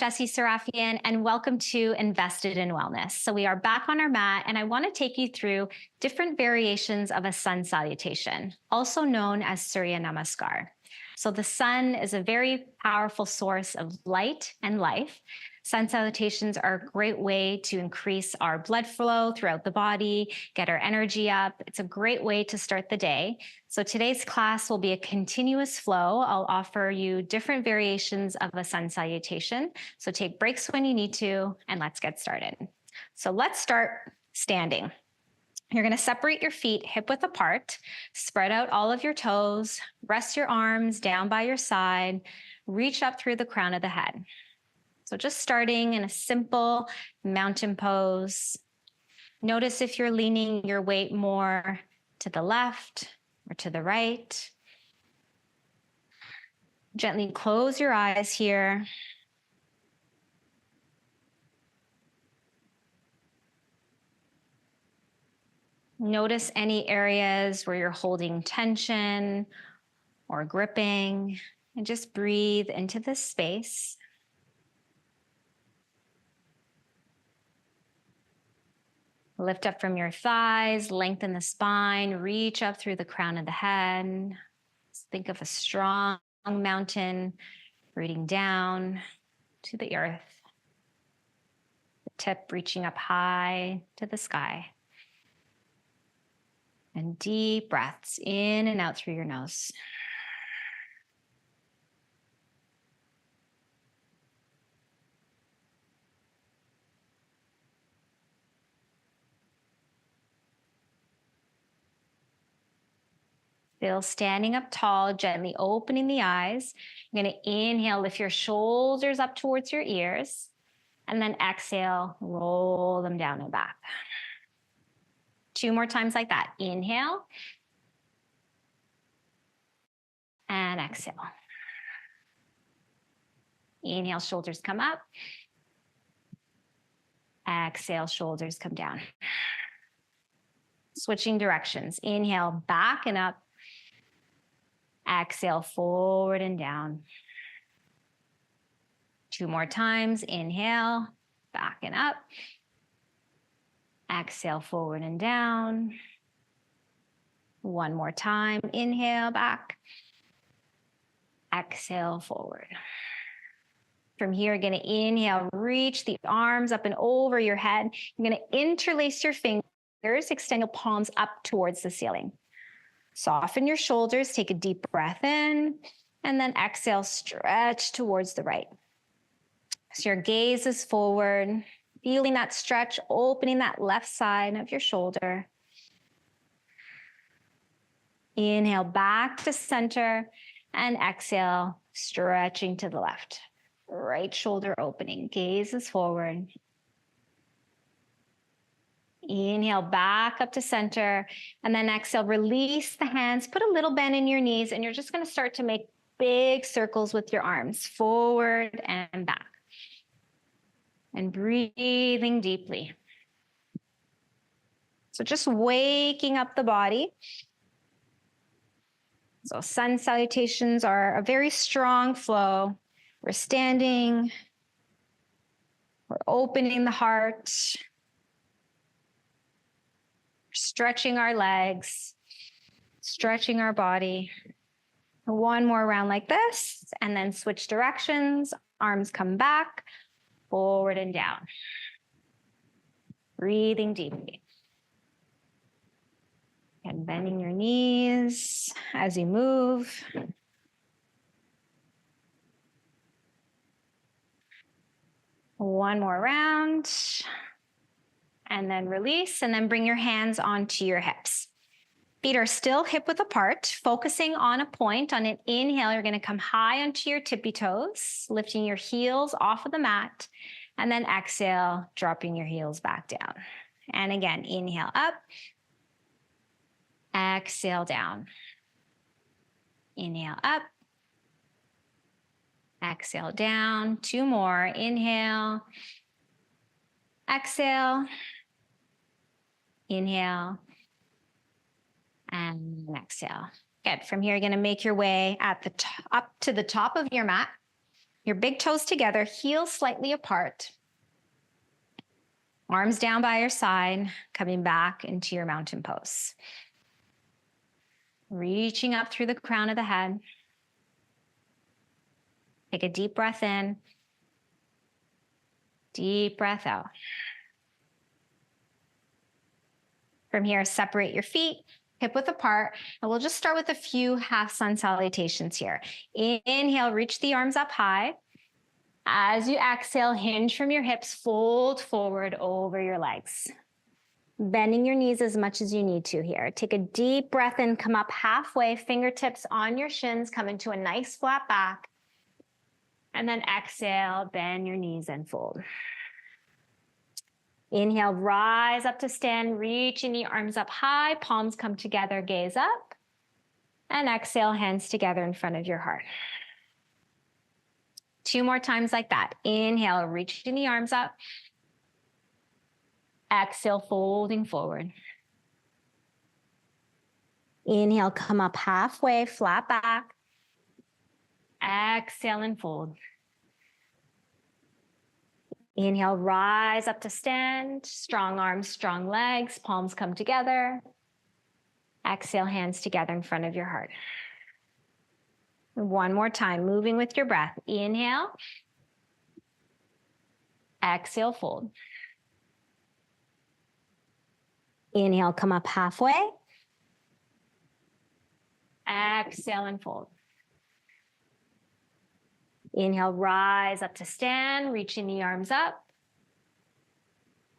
Jessie Sarafian, and welcome to Invested in Wellness. So we are back on our mat, and I want to take you through different variations of a sun salutation, also known as Surya Namaskar. So the sun is a very powerful source of light and life. Sun salutations are a great way to increase our blood flow throughout the body, get our energy up. It's a great way to start the day. So today's class will be a continuous flow. I'll offer you different variations of a sun salutation. So take breaks when you need to, and let's get started. So let's start standing. You're going to separate your feet hip width apart, spread out all of your toes, rest your arms down by your side, reach up through the crown of the head. So just starting in a simple mountain pose. Notice if you're leaning your weight more to the left or to the right. Gently close your eyes here. Notice any areas where you're holding tension or gripping, and just breathe into this space. Lift up from your thighs, lengthen the spine, reach up through the crown of the head. Think of a strong mountain rooting down to the earth, the tip reaching up high to the sky. And deep breaths in and out through your nose. Still standing up tall, gently opening the eyes. You're going to inhale, lift your shoulders up towards your ears, and then exhale, roll them down and back. 2 more times like that. Inhale and exhale. Inhale, shoulders come up. Exhale, shoulders come down. Switching directions. Inhale, back and up. Exhale, forward and down. 2 more times. Inhale, back and up. Exhale, forward and down. 1 more time. Inhale, back. Exhale, forward. From here, you're going to inhale, reach the arms up and over your head. You're going to interlace your fingers, extend your palms up towards the ceiling. Soften your shoulders, take a deep breath in, and then exhale, stretch towards the right. So your gaze is forward. Feeling that stretch, opening that left side of your shoulder. Inhale back to center and exhale, stretching to the left. Right shoulder opening, gaze is forward. Inhale back up to center and then exhale, release the hands, put a little bend in your knees, and you're just going to start to make big circles with your arms, forward and back. And breathing deeply. So just waking up the body. So sun salutations are a very strong flow. We're standing. We're opening the heart. Stretching our legs. Stretching our body. 1 more round like this. And then switch directions. Arms come back. Forward and down. Breathing deeply. And bending your knees as you move. One more round. And then release, and then bring your hands onto your hips. Feet are still hip width apart, focusing on a point. On an inhale, you're going to come high onto your tippy toes, lifting your heels off of the mat, and then exhale, dropping your heels back down. And again, inhale up, exhale down. Inhale up, exhale down. 2 more. Inhale, exhale, inhale, and exhale. Good. From here, you're going to make your way up to the top of your mat. Your big toes together, heels slightly apart. Arms down by your side, coming back into your mountain pose. Reaching up through the crown of the head. Take a deep breath in. Deep breath out. From here, separate your feet, hip width apart, and we'll just start with a few half sun salutations here. Inhale, reach the arms up high. As you exhale, hinge from your hips, fold forward over your legs. Bending your knees as much as you need to here. Take a deep breath in, come up halfway, fingertips on your shins, come into a nice flat back. And then exhale, bend your knees and fold. Inhale, rise up to stand, reaching the arms up high, palms come together, gaze up. And exhale, hands together in front of your heart. 2 more times like that. Inhale, reaching the arms up. Exhale, folding forward. Inhale, come up halfway, flat back. Exhale and fold. Inhale, rise up to stand. Strong arms, strong legs, palms come together. Exhale, hands together in front of your heart. 1 more time, moving with your breath. Inhale. Exhale, fold. Inhale, come up halfway. Exhale and fold. Inhale, rise up to stand, reaching the arms up.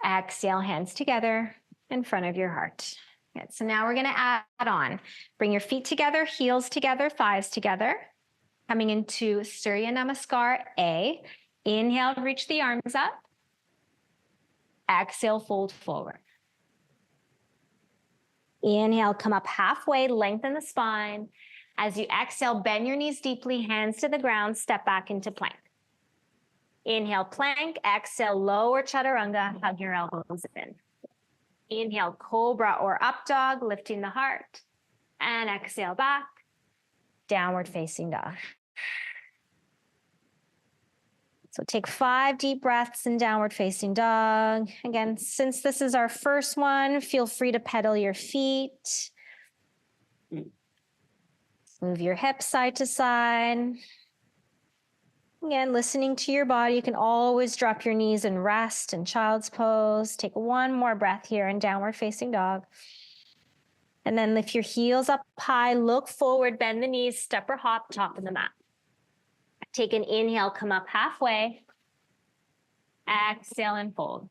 Exhale, hands together in front of your heart. Good. So now we're going to add on. Bring your feet together, heels together, thighs together. Coming into Surya Namaskar A. Inhale, reach the arms up. Exhale, fold forward. Inhale, come up halfway, lengthen the spine. As you exhale, bend your knees deeply, hands to the ground, step back into plank. Inhale, plank. Exhale, lower chaturanga, hug your elbows in. Inhale, cobra or up dog, lifting the heart. And exhale back, downward facing dog. So take 5 deep breaths in downward facing dog. Again, since this is our first one, feel free to pedal your feet. Move your hips side to side. Again, listening to your body, you can always drop your knees and rest in child's pose. Take 1 more breath here in downward facing dog. And then lift your heels up high, look forward, bend the knees, step or hop, top of the mat. Take an inhale, come up halfway. Exhale and fold.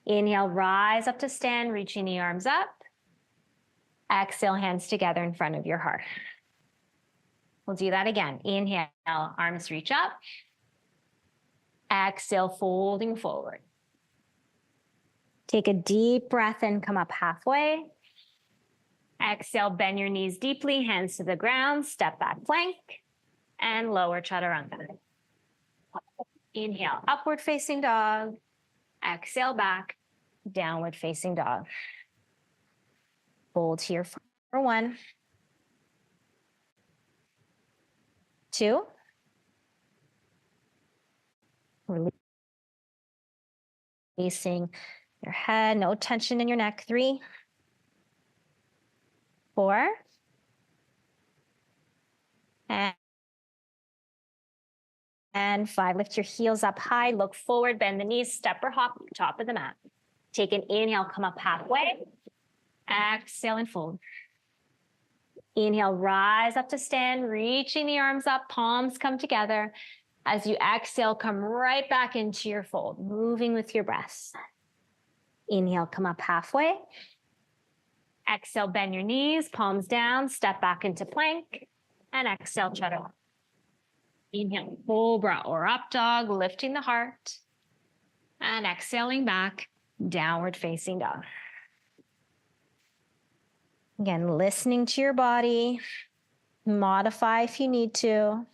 Inhale, rise up to stand, reaching the arms up. Exhale, hands together in front of your heart. We'll do that again. Inhale, arms reach up. Exhale, folding forward. Take a deep breath in, come up halfway. Exhale, bend your knees deeply, hands to the ground, step back plank, and lower chaturanga. Inhale, upward facing dog. Exhale back, downward facing dog. Hold here for 1, 2. Releasing your head, no tension in your neck. 3, 4. And 5. Lift your heels up high, look forward, bend the knees, step or hop, top of the mat. Take an inhale, come up halfway. Exhale and fold. Inhale, rise up to stand, reaching the arms up, palms come together. As you exhale, come right back into your fold, moving with your breath. Inhale, come up halfway. Exhale, bend your knees, palms down, step back into plank, and exhale, chaturanga. Inhale, cobra or up dog, lifting the heart, and exhaling back, downward facing dog. Again, listening to your body, modify if you need to.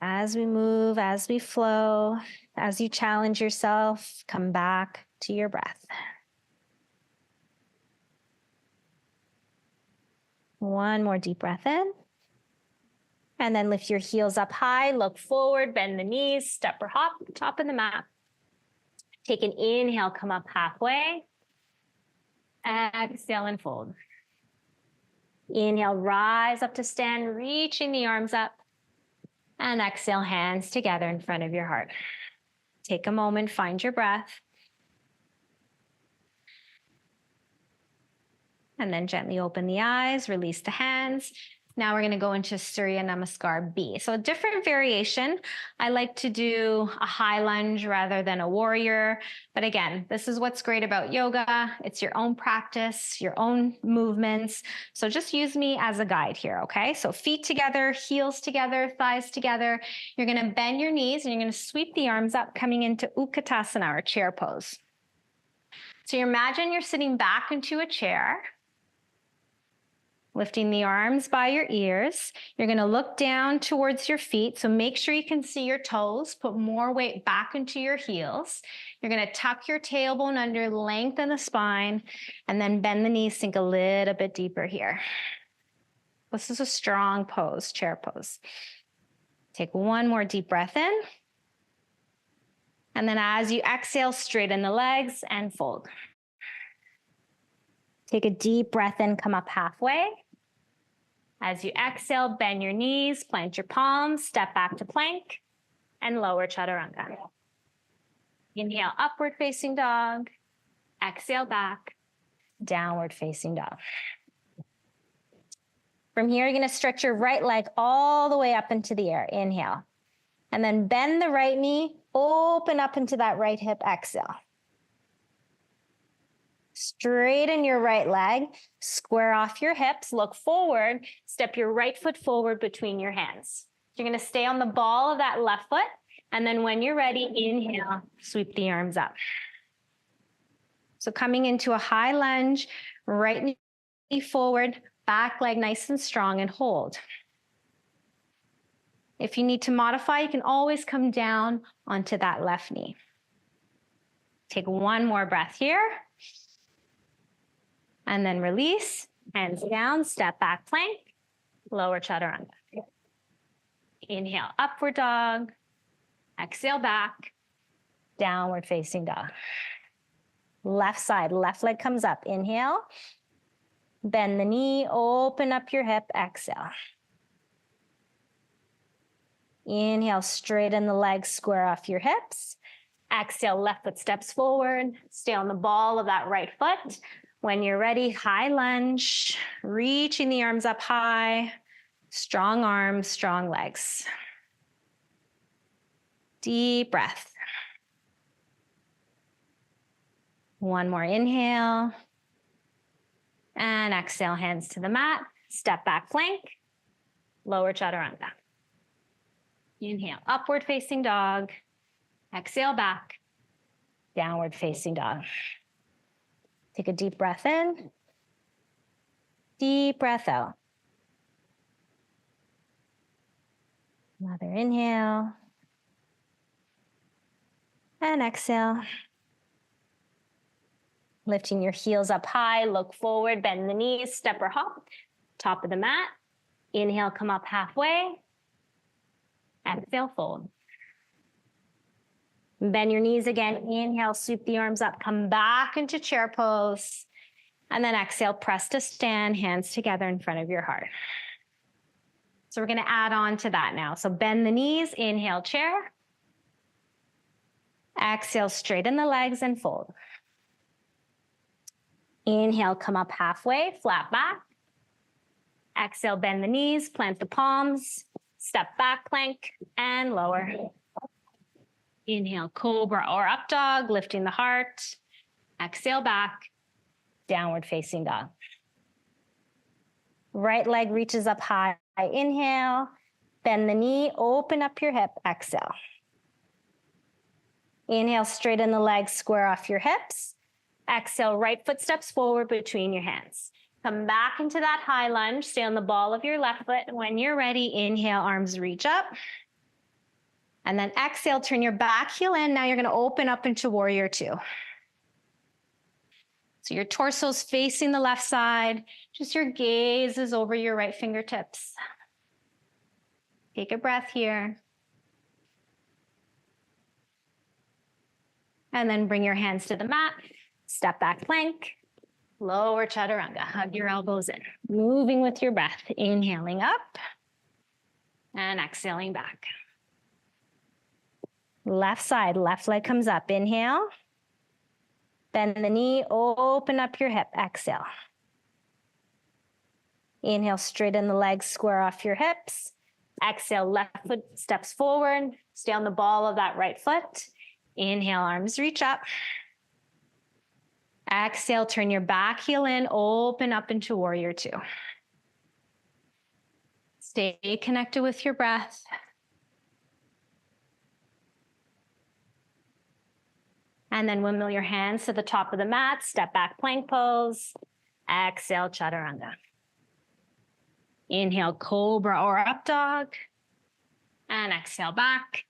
As we move, as we flow, as you challenge yourself, come back to your breath. One more deep breath in. And then lift your heels up high, look forward, bend the knees, step or hop, top of the mat. Take an inhale, come up halfway. Exhale and fold. Inhale, rise up to stand, reaching the arms up. And exhale, hands together in front of your heart. Take a moment, find your breath. And then gently open the eyes, release the hands. Now we're gonna go into Surya Namaskar B. So a different variation. I like to do a high lunge rather than a warrior. But again, this is what's great about yoga. It's your own practice, your own movements. So just use me as a guide here, okay? So feet together, heels together, thighs together. You're gonna bend your knees and you're gonna sweep the arms up, coming into Utkatasana, or chair pose. So you imagine you're sitting back into a chair, lifting the arms by your ears. You're gonna look down towards your feet, so make sure you can see your toes. Put more weight back into your heels. You're gonna tuck your tailbone under, lengthen the spine, and then bend the knees, sink a little bit deeper here. This is a strong pose, chair pose. Take one more deep breath in. And then as you exhale, straighten the legs and fold. Take a deep breath in, come up halfway. As you exhale, bend your knees, plant your palms, step back to plank, and lower chaturanga. Inhale, upward facing dog. Exhale, back, downward facing dog. From here, you're gonna stretch your right leg all the way up into the air. Inhale. And then bend the right knee, open up into that right hip, exhale. Straighten your right leg, square off your hips, look forward, step your right foot forward between your hands. You're gonna stay on the ball of that left foot, and then when you're ready, inhale, sweep the arms up. So coming into a high lunge, right knee forward, back leg nice and strong, and hold. If you need to modify, you can always come down onto that left knee. Take one more breath here. And then release, hands down, step back plank, lower chaturanga. Inhale, upward dog. Exhale, back, downward facing dog. Left side, left leg comes up. Inhale, bend the knee, open up your hip, exhale. Inhale, straighten the legs, square off your hips. Exhale, left foot steps forward. Stay on the ball of that right foot. When you're ready, high lunge, reaching the arms up high, strong arms, strong legs. Deep breath. One more inhale. And exhale, hands to the mat, step back plank, lower chaturanga. Inhale, upward facing dog. Exhale, back, downward facing dog. Take a deep breath in, deep breath out. Another inhale. And exhale. Lifting your heels up high, look forward, bend the knees, step or hop, top of the mat. Inhale, come up halfway. Exhale, fold. Bend your knees again. Inhale, sweep the arms up, come back into chair pose. And then exhale, press to stand, hands together in front of your heart. So we're gonna add on to that now. So bend the knees, inhale, chair. Exhale, straighten the legs and fold. Inhale, come up halfway, flat back. Exhale, bend the knees, plant the palms, step back plank, and lower. Inhale, cobra or up dog, lifting the heart. Exhale, back, downward facing dog. Right leg reaches up high, inhale. Bend the knee, open up your hip, exhale. Inhale, straighten the legs, square off your hips. Exhale, right foot steps forward between your hands. Come back into that high lunge, stay on the ball of your left foot. When you're ready, inhale, arms reach up. And then exhale, turn your back heel in. Now you're gonna open up into warrior two. So your torso's facing the left side, just your gaze is over your right fingertips. Take a breath here. And then bring your hands to the mat, step back plank, lower chaturanga, hug your elbows in. Moving with your breath, inhaling up and exhaling back. Left side, left leg comes up, inhale. Bend the knee, open up your hip, exhale. Inhale, straighten the legs, square off your hips. Exhale, left foot steps forward. Stay on the ball of that right foot. Inhale, arms reach up. Exhale, turn your back heel in, open up into warrior two. Stay connected with your breath. And then windmill your hands to the top of the mat, step back plank pose. Exhale, chaturanga. Inhale, cobra or up dog. And exhale back,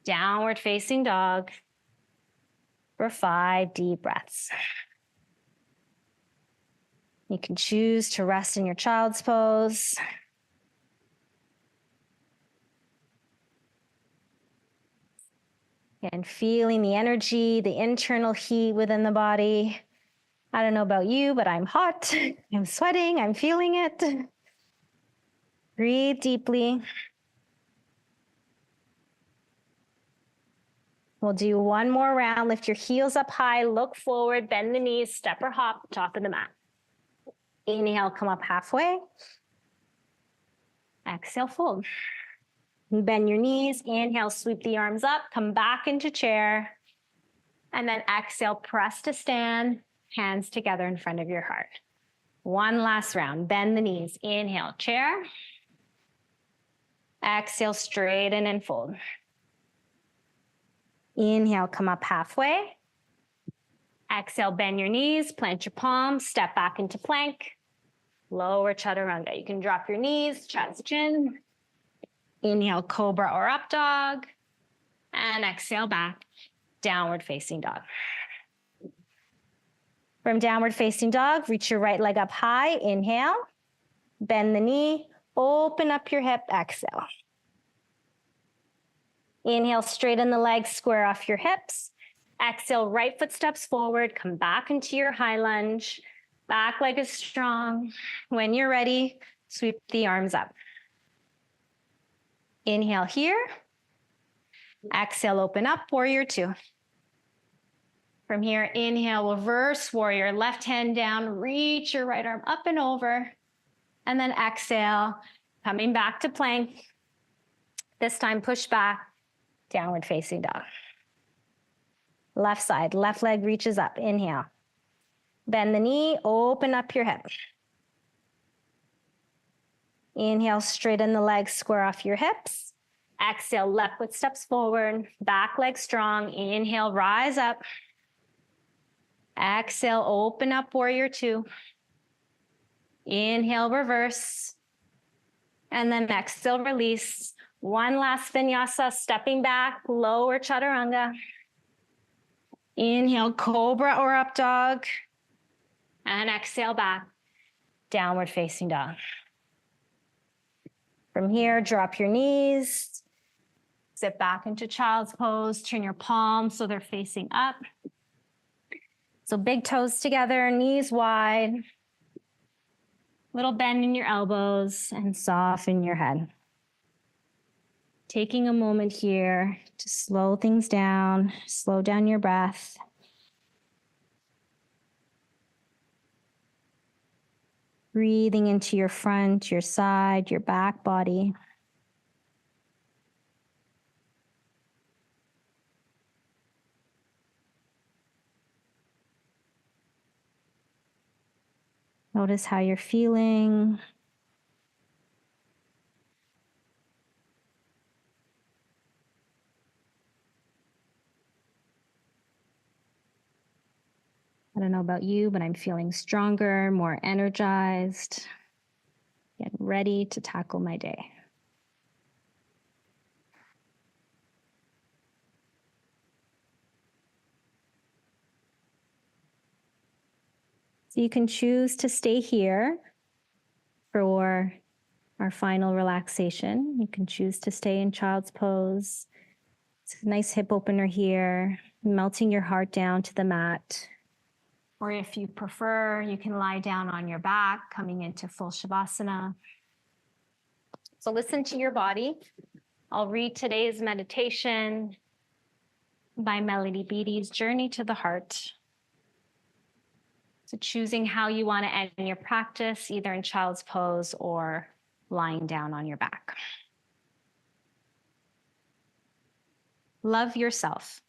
downward facing dog for 5 deep breaths. You can choose to rest in your child's pose. And feeling the energy, the internal heat within the body. I don't know about you, but I'm hot, I'm sweating, I'm feeling it. Breathe deeply. We'll do one more round. Lift your heels up high, look forward, bend the knees, step or hop, top of the mat. Inhale, come up halfway. Exhale, fold. Bend your knees, inhale, sweep the arms up, come back into chair. And then exhale, press to stand, hands together in front of your heart. One last round, bend the knees, inhale, chair. Exhale, straighten and fold. Inhale, come up halfway. Exhale, bend your knees, plant your palms, step back into plank. Lower chaturanga. You can drop your knees, chest, chin. Inhale, cobra or up dog. And exhale back, downward facing dog. From downward facing dog, reach your right leg up high. Inhale, bend the knee, open up your hip, exhale. Inhale, straighten the legs, square off your hips. Exhale, right foot steps forward, come back into your high lunge. Back leg is strong. When you're ready, sweep the arms up. Inhale here. Exhale, open up, warrior two. From here, inhale, reverse warrior, left hand down, reach your right arm up and over. And then exhale, coming back to plank. This time, push back, downward facing dog. Left side, left leg reaches up, inhale. Bend the knee, open up your hip. Inhale, straighten the legs, square off your hips. Exhale, left foot steps forward, back leg strong. Inhale, rise up. Exhale, open up, warrior two. Inhale, reverse. And then exhale, release. One last vinyasa, stepping back, lower chaturanga. Inhale, cobra or up dog. And exhale back, downward facing dog. From here, drop your knees. Sit back into child's pose. Turn your palms so they're facing up. So big toes together, knees wide. Little bend in your elbows and soften your head. Taking a moment here to slow things down, slow down your breath. Breathing into your front, your side, your back body. Notice how you're feeling. I don't know about you, but I'm feeling stronger, more energized, getting ready to tackle my day. So you can choose to stay here for our final relaxation. You can choose to stay in child's pose. It's a nice hip opener here, melting your heart down to the mat. Or if you prefer, you can lie down on your back, coming into full Shavasana. So listen to your body. I'll read today's meditation by Melody Beattie's Journey to the Heart. So choosing how you want to end your practice, either in child's pose or lying down on your back. Love yourself.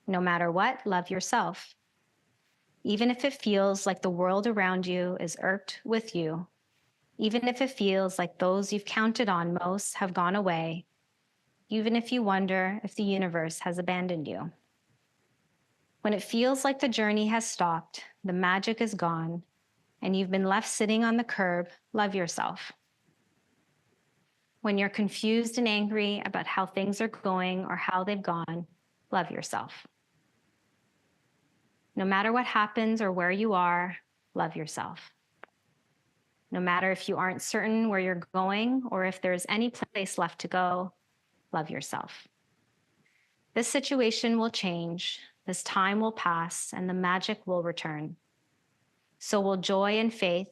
No matter what, love yourself. Even if it feels like the world around you is irked with you, even if it feels like those you've counted on most have gone away, even if you wonder if the universe has abandoned you. When it feels like the journey has stopped, the magic is gone, and you've been left sitting on the curb, love yourself. When you're confused and angry about how things are going or how they've gone, love yourself. No matter what happens or where you are, love yourself. No matter if you aren't certain where you're going or if there's any place left to go, love yourself. This situation will change, this time will pass, and the magic will return. So will joy and faith.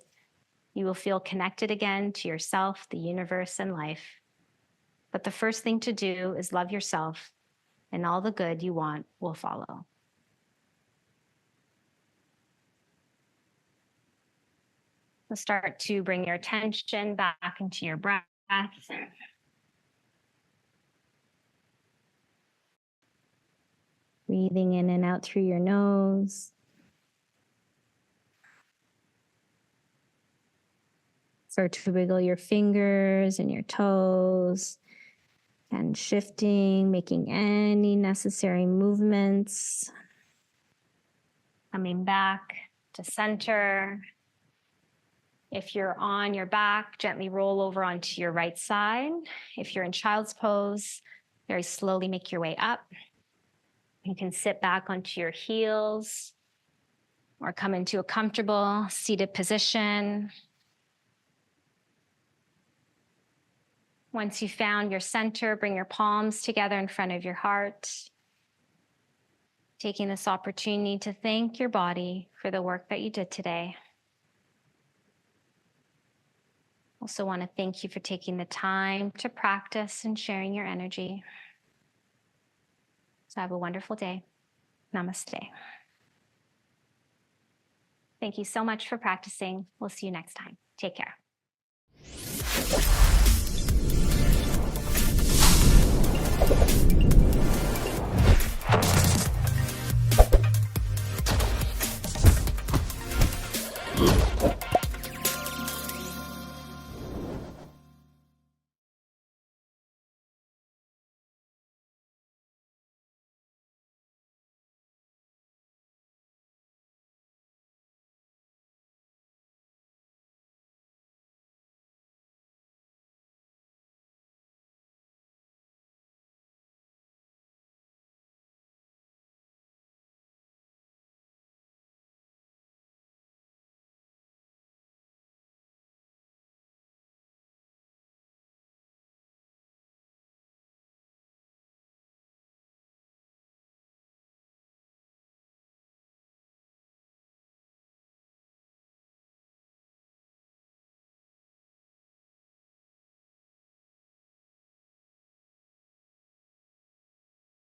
You will feel connected again to yourself, the universe, and life. But the first thing to do is love yourself, and all the good you want will follow. So start to bring your attention back into your breath. Breathing in and out through your nose. Start to wiggle your fingers and your toes and shifting, making any necessary movements. Coming back to center. If you're on your back, gently roll over onto your right side. If you're in child's pose, very slowly make your way up. You can sit back onto your heels or come into a comfortable seated position. Once you've found your center, bring your palms together in front of your heart. Taking this opportunity to thank your body for the work that you did today. Also want to thank you for taking the time to practice and sharing your energy. So have a wonderful day. Namaste. Thank you so much for practicing. We'll see you next time. Take care.